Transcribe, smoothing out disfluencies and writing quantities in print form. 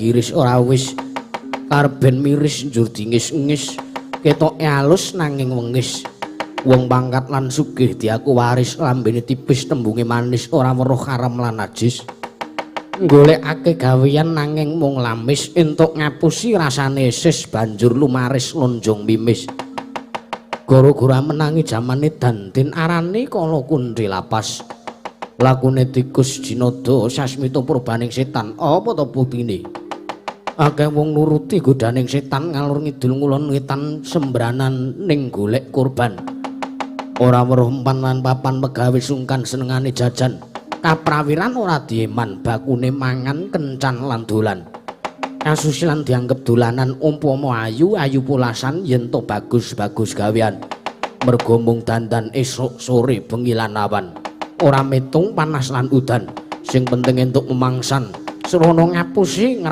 Iris ora wis karben miris njur dingis-ngis ketoke alus nanging wengis wong pangkat lan sugih diaku waris lambene tipis tembunge manis ora weruh karam lan najis golekake gaweyan nanging mung lamis entuk ngapusi rasane sis banjur lumaris lonjong mimis gara-gara menangi jamane dantin arane kala kundi lapas lakune tikus jinada sasmita purbaning setan apa to putine akeh wong nuruti godaning setan ngalur ngidul ngulon wetan sembranan ning golek kurban ora weruh empan lan papan pegawe sungkan senengane jajan kaprawiran ora dieman bakune mangan kencan lan dolan kasusilan dianggep dolanan umpama ayu pulasan yen to bagus gawean mergo mung dandan esuk sore bengi lan awan ora metung panas lan udan sing penting entuk memangsan serono ngapusi